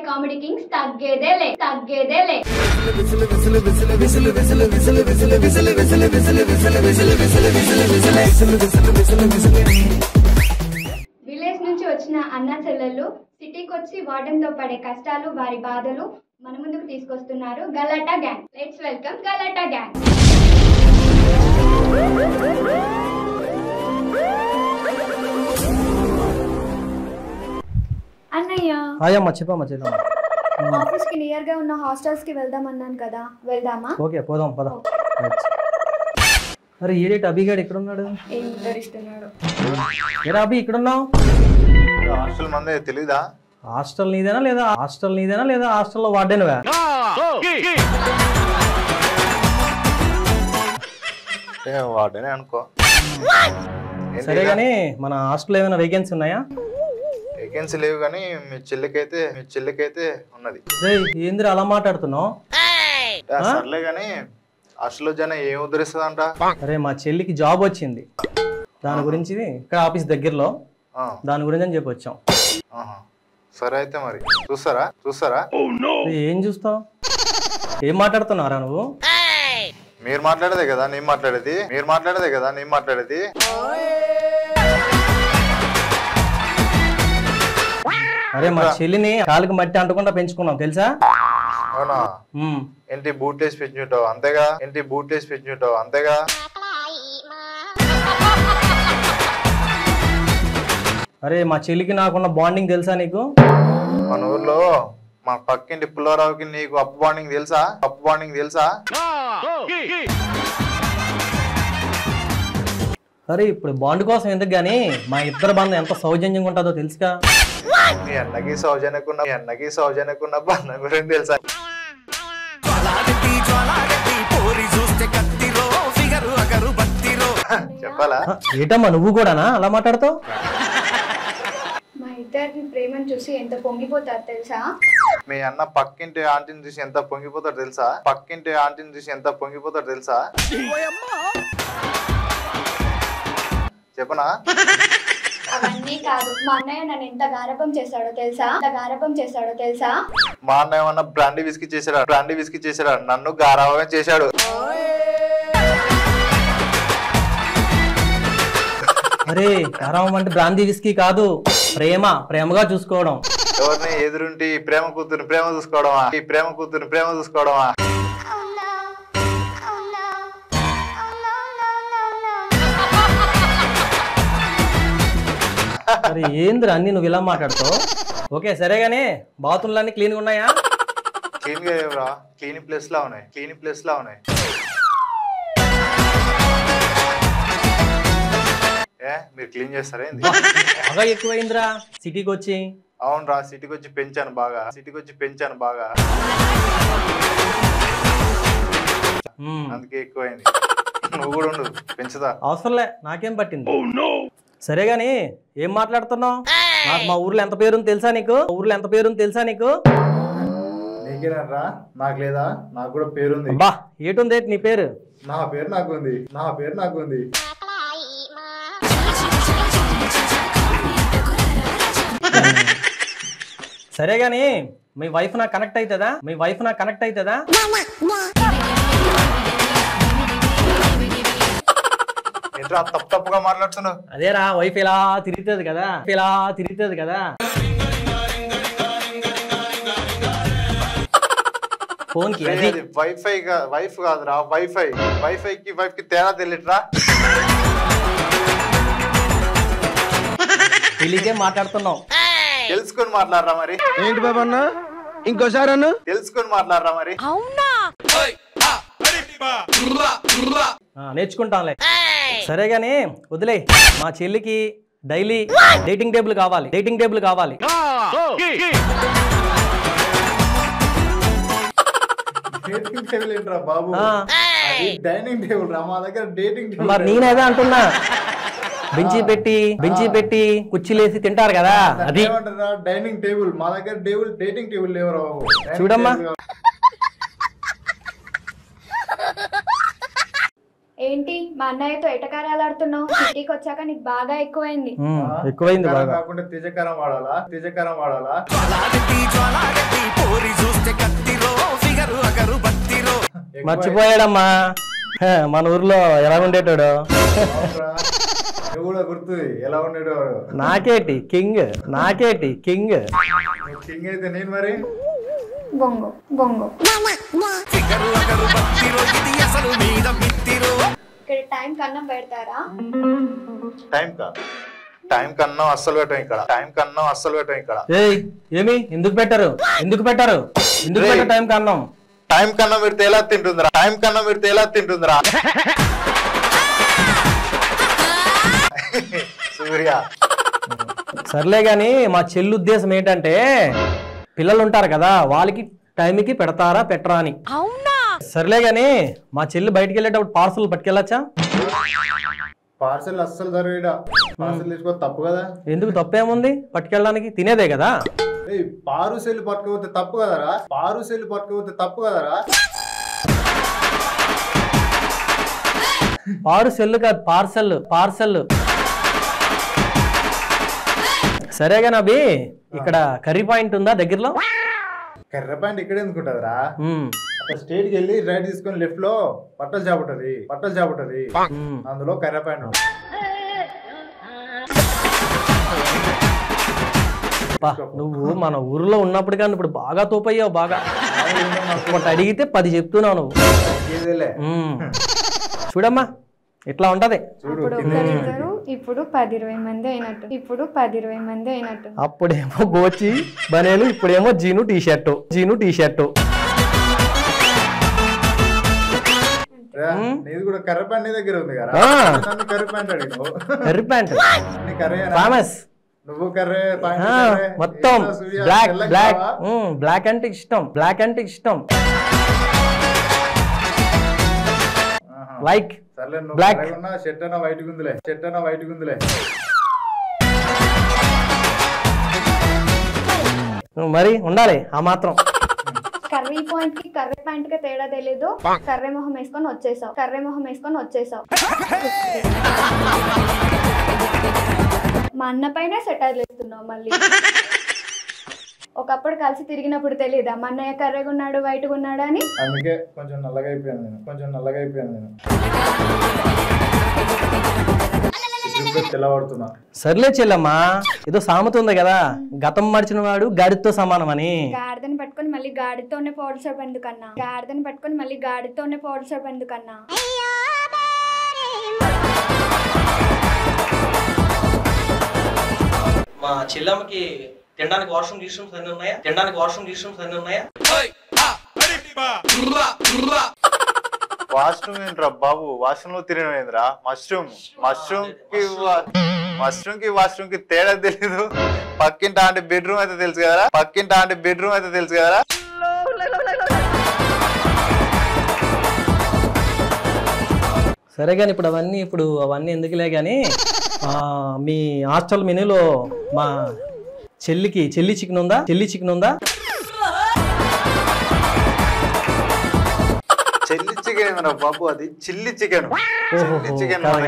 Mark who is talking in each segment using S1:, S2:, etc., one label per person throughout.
S1: Comedy Kings తగ్గేదేలే. Village నుంచి వచ్చిన అన్న చెల్లెళ్ళు సిటీకి వచ్చి వార్డెన్ తో పడే కష్టాలు, వారి బాధలు మన ముందుకు తీసుకొస్తున్నారు Galatta gang. Let's welcome Galatta gang. అన్నయ్య, ఆఫీస్ కి నియర్ గా ఉన్న హాస్టల్స్ కి వెళ్దాం అన్నాను కదా, వెళ్దామా?
S2: ఓకే, పోదాం పద. అరే ఏడేటి అభిగాడు ఎక్కడ ఉన్నాడు?
S1: ఏం ఉద్ధరిస్తున్నాడు?
S2: ఏరా అభి ఇక్కడ ఉన్నావు?
S3: హాస్టల్ మందే తెలీదా?
S2: హాస్టల్ నీదేనా లేదా హాస్టల్లో వార్డెన్వా?
S3: వార్డెనే అనుకో.
S2: సరే గానీ మన హాస్టల్ ఏమైనా వేకెన్సీ ఉన్నాయా?
S3: వేకెన్సీ లేవు కానీ మీ చెల్లికైతే ఉన్నది.
S2: ఏంద్ర అలా మాట్లాడుతున్నావు?
S3: సర్లే గానీ హాస్టల్లో జన ఏం ఉద్ధరిస్తుందంట?
S2: అరే మా చెల్లికి జాబ్ వచ్చింది, దాని గురించి ఇక్కడ ఆఫీస్ దగ్గరలో, దాని గురించి అని చెప్పి వచ్చాం.
S3: సరే అయితే మరి చూస్తారా?
S2: ఏం చూస్తావు? ఏం మాట్లాడుతున్నారా నువ్వు?
S3: మీరు మాట్లాడేదే కదా నేను మాట్లాడేది.
S2: అరే మా చెల్లిని కాలుకి మట్టి అంటకుండా పెంచుకున్నాం తెలుసా?
S3: అవునా? ఏంటి బూట్లేసి పెంచుంటావు అంతేగా?
S2: అరే మా చెల్లికి నాకున్న బాండింగ్ తెలుసా నీకు?
S3: మన ఊర్లో మా పక్కింటి పుల్లారావుకి నీకు అప్పు బాండింగ్ తెలుసా?
S2: సరే ఇప్పుడు బాండ్ కోసం ఎందుకు గానీ మా ఇద్దరు బంధం ఎంత సౌజన్యంగా ఉంటుందో తెలుసుగా?
S3: మీ అన్నకి సౌజన్యకున్న బంధం గురించి తెలుసా? చెప్పాలా?
S2: ఏటమ్మా నువ్వు కూడానా అలా మాట్లాడతావు?
S1: మా ఇద్దరిని ప్రేమను చూసి ఎంత పొంగిపోతారు తెలుసా?
S3: మీ అన్న పక్కింటి ఆంటీని చూసి ఎంత పొంగిపోతాడు తెలుసా? చెప్పనా?
S1: అవన్నీ కాదు, మా అన్నయ్య నన్ను ఎంత గారభం చేశాడో తెలుసా?
S3: మా అన్న ఏమన్నా బ్రాండీ విస్కీ చేశాడా? నన్ను గారాభమే చేశాడు.
S2: అరే గారాభం అంటే బ్రాందీ విస్కీ కాదు, ప్రేమగా చూసుకోవడం.
S3: ఎవరిని ఎదురుంటి ప్రేమ కూతురు ప్రేమ చూసుకోవడమా?
S2: అరే ఏంద్ర అన్ని నువ్వు ఇలా మాట్లాడుతావు? ఓకే సరే గానీ బాత్రూమ్లు అన్ని క్లీన్ గా ఉన్నాయా?
S3: క్లీన్ గా లేవురా, క్లీన్ ప్లేస్ లా ఉన్నాయి. మీరు క్లీన్ చేస్తారా?
S2: బాగా ఎక్కువైందిరా సిటీకి వచ్చి.
S3: అవునరా, సిటీకి వచ్చి పెంచాను బాగా, అందుకే ఎక్కువైంది. నువ్వు కూడా ఉండు, పెంచుదా.
S2: అవసరంలే, నాకేం పట్టింది. సరే గాని ఏం మాట్లాడుతున్నావు? నాకు మా ఊర్లో ఎంత పేరుంది తెలుసా నీకు?
S3: నీకేనరా? నాకు లేదా? నాకు కూడా పేరుంది.
S2: బా ఏటుంది నీ పేరు?
S3: నా పేరు నాకుంది.
S2: సరే గాని మీ వైఫ్ నాకు కనెక్ట్ అవుతుందా?
S3: తప్పుగా మాట్లాడుతున్నావు.
S2: అదేరా వైఫ్ ఇలా తిరుగుతుంది కదా. ఫోన్ కి
S3: వైఫ్ కాదురా, వైఫై కి తేడా తెలియట్రా?
S2: తెలియకే మాట్లాడుతున్నావు.
S3: తెలుసుకొని మాట్లాడరా మరి.
S4: ఏంటి బాబా అన్న? ఇంకోసారి అన్న
S3: తెలుసుకొని మాట్లాడరా మరి.
S2: నేర్చుకుంటాంలే. సరే గానీ వదిలే, మా చెల్లికి డైలీ డేటింగ్ టేబుల్ కావాలి.
S3: డైనింగ్ టేబుల్ ఏంట్రా బాబు? డైనింగ్ టేబుల్ రా, మా దగ్గర డేటింగ్ టేబుల్.
S2: మరి నేనేదా అంటున్నా, బెంచి పెట్టి కుర్చీలేసి తింటారు కదా, అది
S3: డైనింగ్ టేబుల్. మా దగ్గర డేటింగ్ టేబుల్ లేవురా బాబు.
S2: చూడమ్మా.
S1: ఏంటి మా అన్నయ్యతో ఎటకారాలు ఆడుతున్నావు? సిటీకి వచ్చాక నీకు బాగా ఎక్కువైంది.
S2: ఎక్కువైంది
S3: కాకుండా తిజకరం వాడాలా?
S2: మర్చిపోయాడమ్మా. మన ఊర్లో ఎలా ఉండేటాడు?
S3: కూడా గుర్తు ఎలా ఉండేవాడు?
S2: నాకేటి కింగ్, నాకేటి కింగ్.
S3: కింగ్ అయితే నేను మరి
S1: బొంగో బొంగో. ఇక్కడ టైం కన్నా పెడతారా?
S3: టైం కన్నా అస్సలు పెట్టాం ఇక్కడ. టైం కన్నా అస్సలు పెట్టాం ఇక్కడ.
S2: ఏయ్ ఏమి ఎందుకు పెట్టారు? ఎందుకు పెట్టారు? ఎందుకు పెట్టారు టైం కన్నం?
S3: టైం కన్నా పెడితే ఎలా తింటుందిరా? టైం కన్నా పెడితే ఎలా తింటుందిరా? సూర్య
S2: సర్లే గాని మా చెల్లి ఉద్దేశం ఏంటంటే పిల్లలు ఉంటారు కదా వాళ్ళకి టైంకి పెడతారా పెట్టరా అని. సర్లే గాని మా చెల్లి బయటికి వెళ్ళేటప్పుడు పార్సల్ పట్టుకెళ్ళచ్చా?
S3: పార్సల్ అస్సలు జరగడా. పార్సల్ తీసుకో తప్పు కదా.
S2: ఎందుకు తప్పేముంది? పట్టుకెళ్ళడానికి తినేదే కదా.
S3: పారుసెల్లు పట్టుకపోతే తప్పు కదరా. పారుసెల్లు పట్టుకపోతే తప్పు కదరా.
S2: పార్సెల్ కాదు పార్సల్, పార్సల్. సరేగా నబి ఇక్కడ కర్రీ పాయింట్ ఉందా దగ్గరలో?
S3: కర్ర పాయింట్ ఇక్కడ ఎందుకుంటదిరా? స్టేట్ కి వెళ్ళి రైట్ తీసుకొని లెఫ్ట్ లో బట్టల షాప్ ఉంటది. బట్టల షాప్ ఉంటది, అందులో కర్ర పాయింట్ ఉంటది.
S2: నువ్వు మన ఊర్లో ఉన్నప్పుడు కానీ ఇప్పుడు బాగా తోపయ్యావు. బాగా ఒకటి అడిగితే 10 చెప్తున్నావు నువ్వు. చూడమ్మా ఇట్లా ఉంటది.
S1: ఇప్పుడు 10-20 మంది అయినట్టు. ఇప్పుడు 10-20 మంది అయినట్టు.
S2: అప్పుడేమో గోచి బనేలు, ఇప్పుడేమో జీను టీషర్టు, జీను టీషర్టు.
S3: నీది కూడా కర్ర ప్యాంట్ నీ దగ్గర ఉంది కదా. కర్ర ప్యాంట్ అడిగావు.
S2: Curry pant famous.
S3: నువ్వు కర్రే
S2: మొత్తం బ్లాక్ బ్లాక్. బ్లాక్ అంటే ఇష్టం, బ్లాక్ అంటే ఇష్టం. Like black.
S3: షర్ట్ అన్న వైట్ గుందులే, షర్ట్ అన్న వైట్ గుందులే.
S2: మరి ఉండాలి ఆ మాత్రం.
S1: కర్రీ పాయింట్ కి కర్రీ ప్యాంట్ కి తేడా తెలీదు. కర్రీ మొహం వేసుకొని వచ్చేసావు. కర్రీ మొహం వేసుకొని వచ్చేసావు. మా అన్న పైన సెటైర్లు వేస్తున్నావు మళ్ళీ. ఒకప్పుడు కలిసి తిరిగినప్పుడు తెలియదా మా అన్నయ్య కర్రెగా ఉన్నాడు వైట్గా ఉన్నాడు అని?
S3: అందుకే కొంచెం నల్లగా అయిపోయాను నేను, కొంచెం నల్లగా అయిపోయాను నేను. తెల్లబడుతున్నా.
S2: సర్లే చెల్లమ్మా, ఏదో సామెత ఉంది కదా, గతం మర్చిన వాడు గాడితో సమానం అని.
S1: గాడిదని పట్టుకొని మళ్ళీ గాడితోనే పౌడర్ ఎందుకన్నా? గాడిదని పట్టుకొని మళ్ళీ గాడితోనే పౌడర్ ఎందుకన్నా?
S2: మా చెల్లమ్మకి తినడానికి వాష్రూమ్ గిష్రూమ్స్ అన్ని ఉన్నాయా? తినడానికి వాష్రూమ్ గిష్రూమ్స్ అన్ని ఉన్నాయా?
S3: వాష్రూమ్ ఏంట్రా బాబు? వాష్రూమ్ లో తిరిగినరా? మష్రూమ్ మష్రూమ్ కి తేడా తెలీదు. పక్కింటి ఆంటీ బెడ్రూమ్ అయితే తెలుసు కదరా. పక్కింటి ఆంటీ బెడ్రూమ్ అయితే తెలుసు కదరా.
S2: సరే కానీ ఇప్పుడు అవన్నీ ఎందుకులే కానీ మీ హాస్టల్ మెనూలో మా చెల్లి చికెన్ ఉందా? చెల్లి చికెన్ ఉందా?
S3: చెల్లి చికెన్ బాబు, అది చిల్లి చికెన్.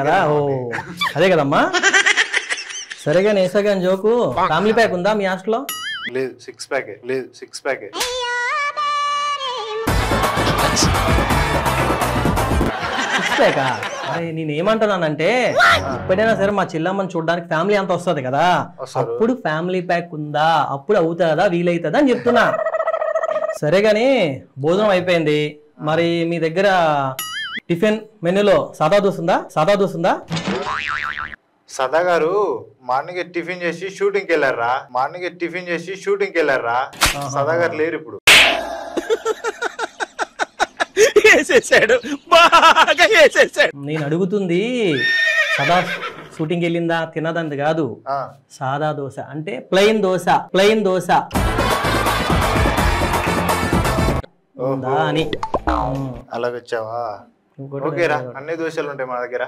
S2: కదా, ఓ అదే కదమ్మా. సరే కానీ వేసా కానీ జోకు, ఫ్యామిలీ ప్యాక్ ఉందా మీ హాస్టల్లో?
S3: లేదు, 6 ప్యాక్. లేదు, 6 ప్యాక్.
S2: అరే నేనేమంటున్నానంటే ఎప్పుడైనా సరే మా చెల్లమ్మని చూడడానికి ఫ్యామిలీ అంతా వస్తుంది కదా, అప్పుడు ఫ్యామిలీ ప్యాక్ ఉందా, అప్పుడు అవుతుందా, వీలవుతుందా అని చెప్తున్నా. సరే గాని భోజనం అయిపోయింది, మరి మీ దగ్గర టిఫిన్ మెనూలో సాదా దోశ ఉందా? సాదా దోశ ఉందా?
S3: సదా గారు మార్నింగ్ టిఫిన్ చేసి షూటింగ్కి వెళ్ళారా. మార్నింగ్ టిఫిన్ చేసి షూటింగ్కి వెళ్ళారా. సదా గారు లేరు ఇప్పుడు.
S2: నేను అడుగుతుంది సదా షూటింగ్ వెళ్ళిందా తినదంది కాదు. సాదా దోశ అంటే ప్లెయిన్ దోశ, ప్లెయిన్ దోశ ఉందా అని.
S3: అలాగొచ్చావా? ఓకేరా, అన్ని దోశలు ఉంటాయి మా దగ్గర.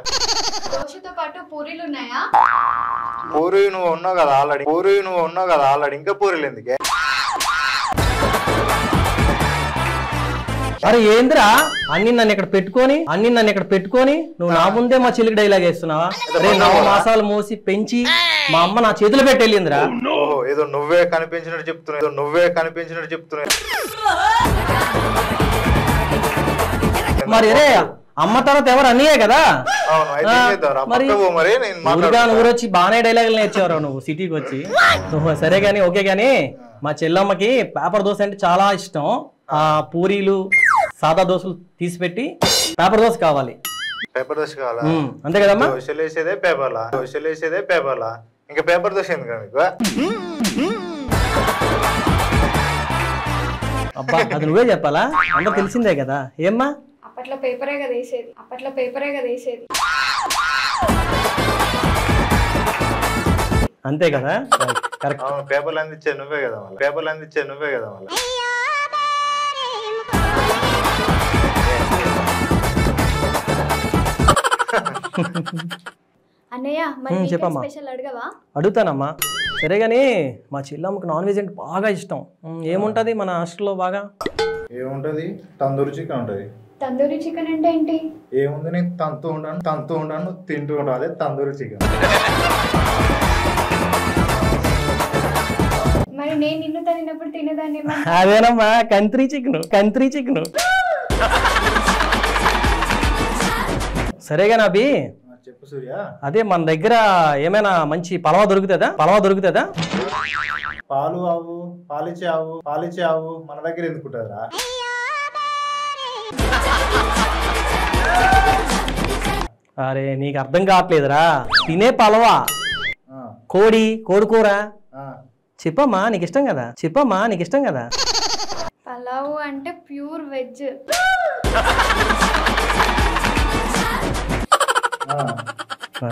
S1: దోశతో పాటు పూరీలు ఉన్నాయా?
S3: పూరి నువ్వు ఉన్నావు కదా ఆల్రెడీ, ఇంకా పూరీలు ఎందుకే?
S2: అరే ఏంద్రా అన్ని నన్ను ఇక్కడ పెట్టుకొని నువ్వు నా ముందే మా చెల్లికి డైలాగ్ వేస్తున్నావా? అరే 9 మాసాలు మోసి పెంచి మా అమ్మ నా చేతులు పెట్టి వెళ్ళిందిరా.
S3: ఏదో నువ్వే కనిపించినట్టు చెప్తున్నా.
S2: మరి రే అమ్మ తర్వాత ఎవరు అన్నయ్యే కదా
S3: అవును అయితే ఏం చేద్దాంరా?
S2: మరి
S3: పక్కకు పో మరి నేను
S2: ఊరుగా ఊరొచ్చి బాగానే డైలాగులు నేర్చేవారు నువ్వు సిటీకి వచ్చి. సరే గానీ ఓకే గానీ మా చెల్లమ్మకి పేపర్ దోశ అంటే చాలా ఇష్టం. ఆ పూరీలు సాదా దోశలు తీసిపెట్టి పేపర్ దోశ కావాలి.
S3: పేపర్ దోశ కావాలా?
S2: అంతే కదమ్మా.
S3: దోశలు వేసేదే పేపర్లా ఇంకా పేపర్ దోశ ఎందుకు మీకు?
S2: అబ్బా అది నువ్వే చెప్పాలా? అందరూ తెలిసిందే కదా. ఏమ్మా
S1: అప్పట్లో పేపరే కదా వేసేది.
S2: అంతే కదా, కరెక్ట్.
S3: అవును పేపర్లు అందించే నువ్వే కదా మళ్ళీ.
S1: అన్నయ్య మరి
S2: చెప్పమ్మా.
S1: స్పెషల్ అడగవా?
S2: అడుగుతానమ్మా. సరే గానీ మా చెల్లమ్మకి నాన్ వెజ్ అంటే బాగా ఇష్టం. ఏముంటది మన హాస్టల్లో బాగా?
S3: ఏముంటది? తందూరి చికెన్ ఉంటది.
S1: తందూరి చికెన్ అంటే ఏంటి?
S3: ఏముంది, నేను తంతూ ఉంటాను తింటూ ఉంటాను, అదే తందూరి చికెన్.
S1: మరి నేను నిన్ను తగినప్పుడు తినేదాన్ని.
S2: అదేనమ్మా కంత్రీ చికెన్. సరేగా అభి
S3: చెప్పు సూర్య.
S2: అదే మన దగ్గర ఏమైనా మంచి పలవా దొరుకుతుందా?
S3: పాలిచ్చే ఆవు మన దగ్గర ఎందుకుంటారా?
S2: అరే నీకు అర్థం కావట్లేదురా. తినే పలవా కోడి కూర. చెప్పమ్మా నీకు ఇష్టం కదా.
S1: పలావు అంటే ప్యూర్ వెజ్.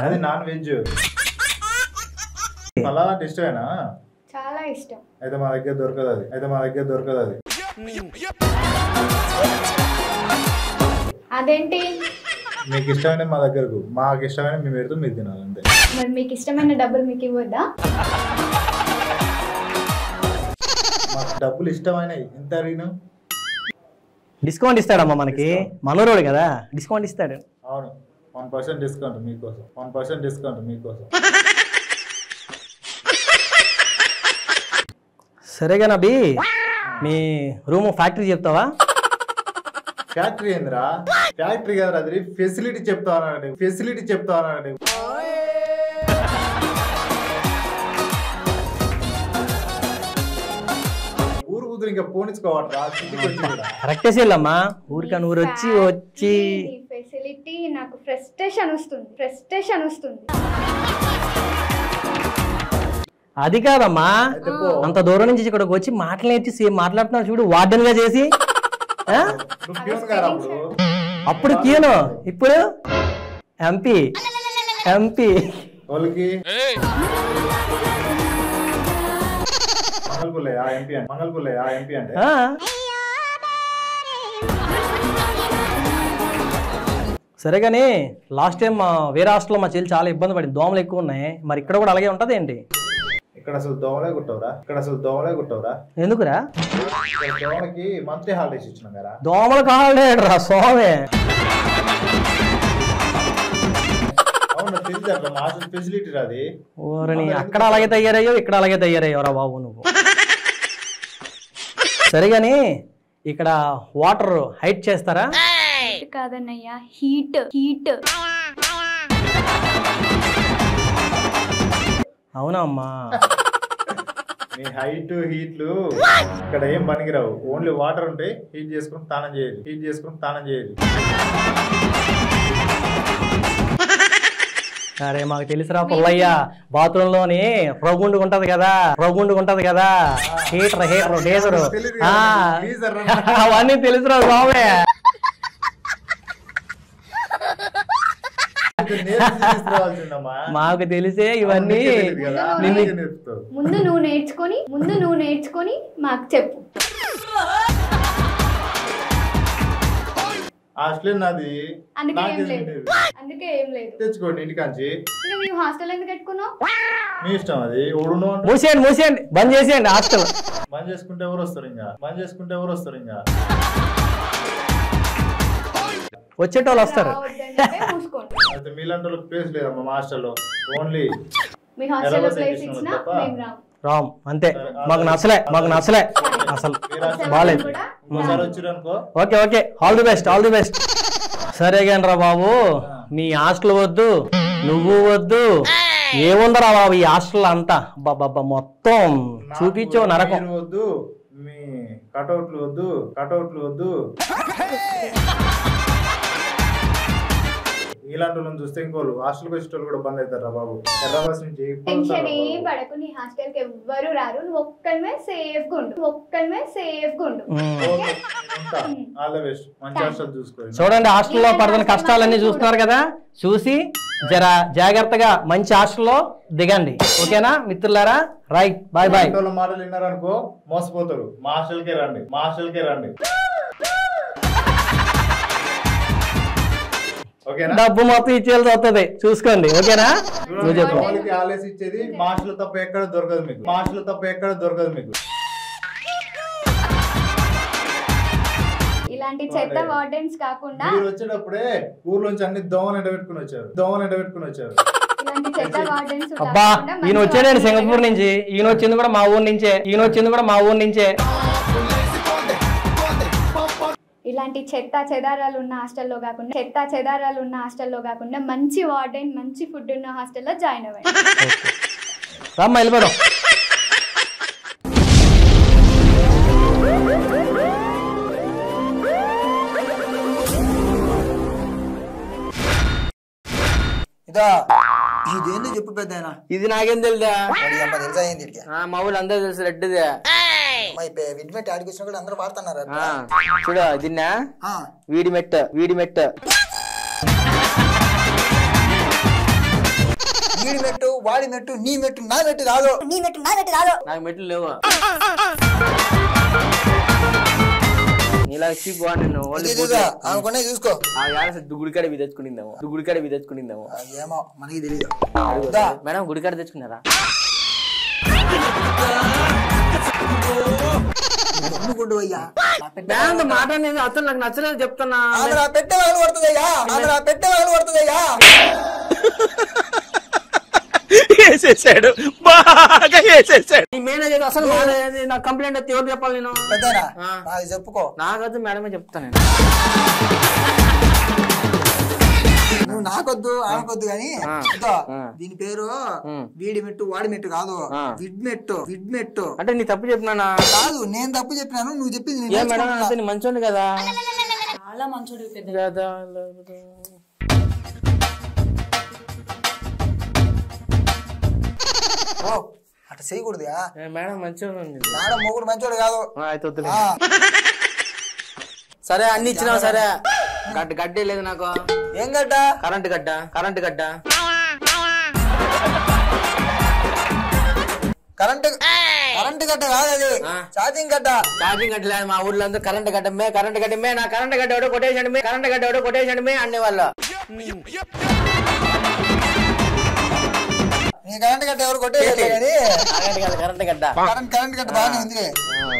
S3: అది నాన్ వెజ్. పలావ్ అంటే ఇష్టమేనా?
S1: చాలా ఇష్టం.
S3: అయితే మా దగ్గర దొరకదు అది.
S1: అదేంటి?
S3: మీకు ఇష్టమైన మా దగ్గరకు, మాకు ఇష్టమైన మేము పెడుతూ మీరు తినాలి అంతే.
S1: మరి మీకు ఇష్టమైన డబ్బులు మీకు ఇవ్వద్దా?
S3: మాకు డబ్బులు ఇష్టమైనవి. ఎంత అడిగినా
S2: డిస్కౌంట్ ఇస్తాడమ్మా మనకి. మనోరోడు కదా, డిస్కౌంట్ ఇస్తాడు.
S3: అవును 1% డిస్కౌంట్ మీకోసం.
S2: సరేగా నబీ మీ రూమ్ ఫ్యాక్టరీ చెప్తావా?
S3: ఫ్యాక్టరీ ఏందిరా? ఫ్యాక్టరీ కదా అది, ఫెసిలిటీ చెప్తా అన్నాడు. ఊరు కూతురు ఇంకా పోనిచ్చుకోవట్రా.
S2: కరెక్టే చెల్లమ్మా. ఊరికా ఊరు వచ్చి
S1: ఫెసిలిటీ నాకు ఫ్రస్ట్రేషన్ వస్తుంది.
S2: అది కాదమ్మా, అంత దూరం నుంచి ఇక్కడికి వచ్చి మాటలు నేర్చి సేమ్ మాట్లాడుతున్నాడు చూడు, వార్డెన్ గా చేసి. అప్పుడు కీను, ఇప్పుడు ఎంపీ.
S3: వాళ్ళకి మంగళపుల్లే ఆ ఎంపీ అంటే.
S2: సరే కానీ లాస్ట్ టైం వేరే హాస్టల్లో మా చెల్లి చాలా ఇబ్బంది పడింది, దోమలు ఎక్కువ ఉన్నాయి. మరి ఇక్కడ కూడా అలాగే ఉంటది ఏంటి?
S3: ఇక్కడ అసలు దోమలే కుట్టవురా.
S2: ఎందుకురా?
S3: దోమలకి మంత్లీ హాలిడేస్ ఇచ్చినాం కదా.
S2: దోమలు కావాలే రా సోమే.
S3: అవును తెలియదు అట్లా మాస్టర్ ఫెసిలిటీ రాది.
S2: ఓరని అక్కడ అలాగే తయారయ్యో, ఇక్కడ అలాగే తయారయ్యోరా బాబు నువ్వు. సరే కానీ ఇక్కడ వాటర్ హైట్ చేస్తారా?
S1: కాదన్నయ్యా, హీట్.
S2: అవునా అమ్మా?
S3: మీ హీట్లు ఇక్కడ ఏం పనికిరావు. ఓన్లీ వాటర్ ఉంటే హీట్ చేసుకుని స్నానం చేయాలి.
S2: అరే మాకు తెలుసురా పుల్లయ్య, బాత్రూమ్ లోని రౌండ్ ఉంటది కదా, హీటర్ డేజరు అవన్నీ తెలుసురా బాబే. మాకు తెలిసే ఇవన్నీ.
S1: ముందు నువ్వు నేర్చుకొని మాకు చెప్పు.
S3: నాది
S1: అందుకే ఏం లేదు.
S3: తెచ్చుకోండి ఇంటికాంచి.
S1: మేము హాస్టల్ ఎందుకు పెట్టుకున్నావు?
S3: మీ ఇష్టం అది.
S2: మూసేయండి బంద్ చేసేయండి హాస్టల్.
S3: బంద్ చేసుకుంటే ఎవరు వస్తారు ఇంకా?
S2: వచ్చేటోళ్ళు వస్తారు.
S3: అయితే మీలాంటి వాళ్ళకి ప్లేస్ లేదమ్మా మా హాస్టల్లో. ఓన్లీ
S1: మీ హాస్టల్లో ప్లేస్ ఇచ్చినా మేము రాము.
S2: రామ్ అంతే. మాకు నచ్చలే అసలు బాగాలేదు.
S3: ఒకసారి వచ్చిరనుకో.
S2: Okay all the best. సరే కానీ రా బాబు, నీ హాస్టల్ వద్దు, నువ్వు వద్దు, ఏముందరా బాబు ఈ హాస్టల్ అంతా. బాబా మొత్తం చూపించో నరకం.
S3: వద్దు, మీ కటౌట్లు వద్దు, కటౌట్లు వద్దు. ఇలాంటి వాళ్ళని చూస్తే ఇంకోళ్ళు హాస్టల్కి వచ్చేటోళ్ళు కూడా బంద్ అవుతారా బాబు. హైదరాబాద్ నుంచి
S1: టెన్షన్ ఏం పడకు, నీ హాస్టల్ కి ఎవ్వరు రారు. నువ్వు ఒక్కనే సేఫ్ గా ఉండు, ఒక్కనే సేఫ్ గా ఉండు.
S3: ఆల్ ద బెస్ట్, మంచి హాస్టల్ చూసుకోండి.
S2: చూడండి హాస్టల్లో పడుతున్న కష్టాలన్నీ చూస్తున్నారు కదా, చూసి జర జాగ్రత్తగా మంచి హాస్టల్లో దిగండి. ఓకేనా మిత్రులారా? Right, bye bye.
S3: మాటలు విన్నారనుకో మోసపోతారు. మా హాస్టల్కే రండి, మా హాస్టల్కే రండి.
S2: డబ్బు మొత్తం ఇచ్చేయాల్సి వస్తుంది, చూసుకోండి. ఓకేనా? నువ్వు చెప్పు.
S3: ఆలేసి ఇచ్చేది మా హాస్టల్ తప్ప ఎక్కడ దొరకదు మీకు, మా హాస్టల్ తప్ప ఎక్కడ దొరకదు మీకు.
S1: ఇలాంటి చెత్త వార్డెన్స్ కాకుండా
S3: మీరు వచ్చేటప్పుడే ఊర్లోంచి అన్ని దోమలు ఎండబెట్టుకుని వచ్చారు, దోమలు ఎండబెట్టుకుని వచ్చారు.
S1: ఇలాంటి చెత్త వార్డెన్స్
S2: అబ్బా, ఈయన వచ్చాడండి సింగపూర్ నుంచి, ఈయన వచ్చింది కూడా మా ఊరు నుంచే, ఈయన వచ్చింది కూడా మా ఊరు నుంచే.
S1: ఇలాంటి చెత్త చెదారాలు ఉన్న హాస్టల్లో కాకుండా, చెత్త చెదారాలు ఉన్న హాస్టల్లో కాకుండా మంచి వార్డెన్, మంచి ఫుడ్ ఉన్న హాస్టల్లో జాయిన్ అవ్వండి.
S2: రమ్మా వెళ్ళిపోదాం.
S5: ఇదా ఇదేందో చెప్పు పెద్ద.
S2: ఇది నాకేం తెలుదా?
S5: తెలుసా ఏంది?
S2: మా ఊళ్ళు అందరూ తెలుసు, రెడ్డిదే.
S5: విడిమెట్ ఆడికి వచ్చిన కూడా అందరూ వాడుతున్నారు.
S2: చూడు దీన్నా వీడి మెట్టు, వీడి మెట్టు,
S5: వీడి మెట్టు, వాడి మెట్టు, నీ మెట్టు, నా మెట్టు కాదు, నీ మెట్టు, నా మెట్టు కాదు.
S2: నాకు మెట్లు లేవు. నీలా చీప్
S5: అనుకునే చూసుకో.
S2: గుడికాడ ఇవి తెచ్చుకునిందాము, గుడికాడ ఇవి తెచ్చుకునిందాము.
S5: ఏమో మనకి తెలియదు.
S2: మేడం గుడికాడ తెచ్చుకున్నారా? మాట అనేది అసలు నాకు నచ్చలేదు చెప్తున్నా.
S5: పెట్టే వాళ్ళు పడుతుందయ్యా, పెట్టే వాళ్ళు పడుతుందయ్యా.
S4: వేసేసాడు, బాగా వేసేసాడు.
S2: మేనేజర్ అసలు నాకు కంప్లైంట్ అయితే ఎవరు చెప్పాలి? నేను
S5: అది చెప్పుకో.
S2: నాకద్దు మేడమే చెప్తాను.
S5: నువ్వు నాకొద్దు ఆనకొద్దు గాని దీని పేరు వీడి మెట్టు, వాడి మెట్టు కాదు, విడ్మెట్టు, విడ్మెట్టు.
S2: అంటే నీ తప్పు చెప్పినా?
S5: కాదు, నేను తప్పు చెప్పినాను, నువ్వు చెప్పింది
S2: మంచోడు కదా.
S6: చాలా మంచోడు
S2: కదా.
S5: అట్లా చేయకూడదుగా
S2: మేడం. మంచోడు
S5: మేడం, మొగుడు మంచోడు కాదు.
S2: సరే అన్ని ఇచ్చినావు. సరే గడ్డే లేదు నాకు.
S5: ఏం గడ్డ?
S2: కరెంట్ గడ్డ, కరెంట్ గడ్డ,
S5: కరెంట్ గడ్డ కాదు అది, ఛార్జింగ్ గడ్డ.
S2: ఛార్జింగ్ గడ్డ లేదు మా ఊర్లో. అందరూ కరెంట్ గడ్డమే, కరెంట్ గడ్డమే. నా కరెంట్ గడ్డ ఎవడో కొట్టేసాడు, కరెంట్ గడ్డ ఎవడో కొట్టేసాడు అనేవాళ్ళు.
S5: నీ కరెంట్ గడ్డ ఎవరు కొట్టేసాడు కానీ
S2: కరెంట్ గడ్డ,
S5: కరెంట్ గడ్డ బాగానే ఉంది,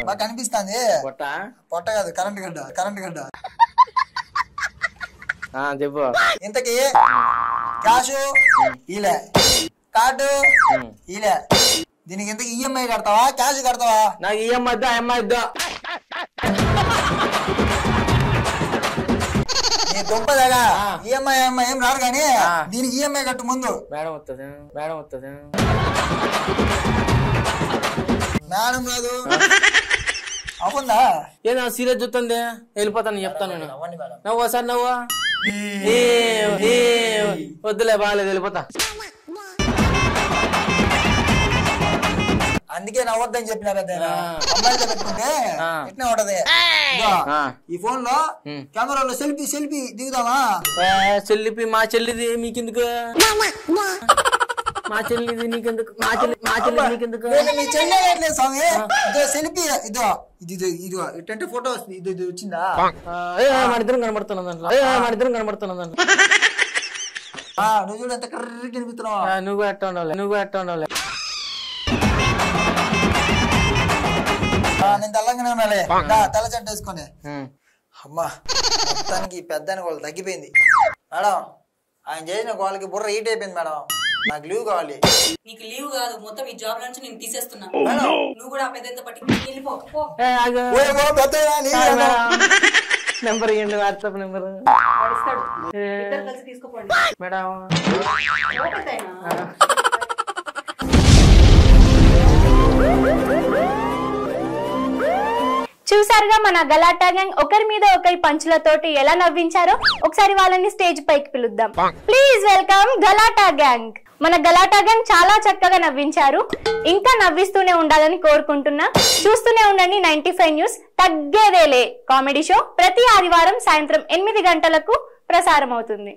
S5: బాగా కనిపిస్తుంది. పొట్ట కాదు, కరెంట్ గడ్డ, కరెంట్ గడ్డ.
S2: చెప్పు.
S5: ఇంతకీ క్యాష్ ఈలే, కార్డు ఈలే. దీనికి ఇంతకీ ఈఎంఐ కడతావా, క్యాష్ కడతావా?
S2: నాకు ఈఎంఐ ఇద్దా, ఎంఐ ఇద్దా.
S5: నీ దుంపదగా ఈఎంఐ ఏం రాదు కానీ దీనికి ఈఎంఐ కట్టు ముందు.
S2: మేడం వస్తుంది, మేడం వస్తుంది.
S5: మేడం రాదు. అవుందా?
S2: ఏదో సీరియస్ చూస్తుంది, వెళ్ళిపోతాను చెప్తాను నేను. నవ్వు సార్, నవ్వు. వద్దులే, బాగాలేదు, వెళ్ళిపోతా.
S5: అందుకే నవ్వద్దని చెప్పిన పెద్ద. అమ్మాయిలతో పెట్టుకుంటే ఎట్లా ఉంటది. ఈ ఫోన్ లో కెమెరాలో సెల్ఫీ దిగుదామా?
S2: సెల్ఫీ మా చెల్లిది మీకెందుకు? మా చెల్లిది నీకెందుకు? మా చెల్లి నీకెందుకు?
S5: మీ చెల్లి లేదు స్వామి. ఇదో సెల్ఫీ, ఇదో ఇట్టంటే ఫోటో వస్తుంది. ఇది వచ్చిందా?
S2: మన ఇద్దరం కనబడుతున్నాం దాంట్లో, మన ఇద్దరం కనబడుతున్నాం దాంట్లో.
S5: నువ్వు చూడు ఎంత కర్రీ కనిపిస్తున్నావు.
S2: నువ్వు ఎట్ట ఉండాలి, నువ్వు ఎట్ట ఉండాలి.
S5: నేను తెల్లంగానే ఉండాలి, తెల్ల చెట్టు వేసుకొని. అమ్మా, మొత్తానికి పెద్ద వాళ్ళు తగ్గిపోయింది మేడం. ఆయన చేసిన వాళ్ళకి బుర్ర హీట్ అయిపోయింది మేడం. నాకు లీవ్ కావాలి.
S6: నీకు లీవ్ కాదు, మొత్తం ఈ జాబ్ నుంచి నేను తీసేస్తున్నా. నువ్వు కూడా ఆ పెద్ద పట్టి వెళ్ళిపో.
S2: నెంబర్ ఇవ్వండి, వాట్సాప్ నెంబర్.
S6: వాడు ఇస్తాడు ఇద్దరు కలిసి తీసుకోపోండి
S2: మేడం
S6: ఓపెతైనా?
S7: చూసారుగా మన గలాటా గ్యాంగ్ ఒకరి మీద ఒకరి పంచులతోటి ఎలా నవ్వించారో. ఒకసారి వాళ్ళని స్టేజ్ పైకి పిలుద్దాం. Please welcome Galatta gang. మన గలాటా గ్యాంగ్ చాలా చక్కగా నవ్వించారు. ఇంకా నవ్విస్తూనే ఉండాలని కోరుకుంటున్నా. చూస్తూనే ఉండండి 95 న్యూస్. తగ్గేదేలే కామెడీ షో ప్రతి ఆదివారం సాయంత్రం 8 గంటలకు ప్రసారం అవుతుంది.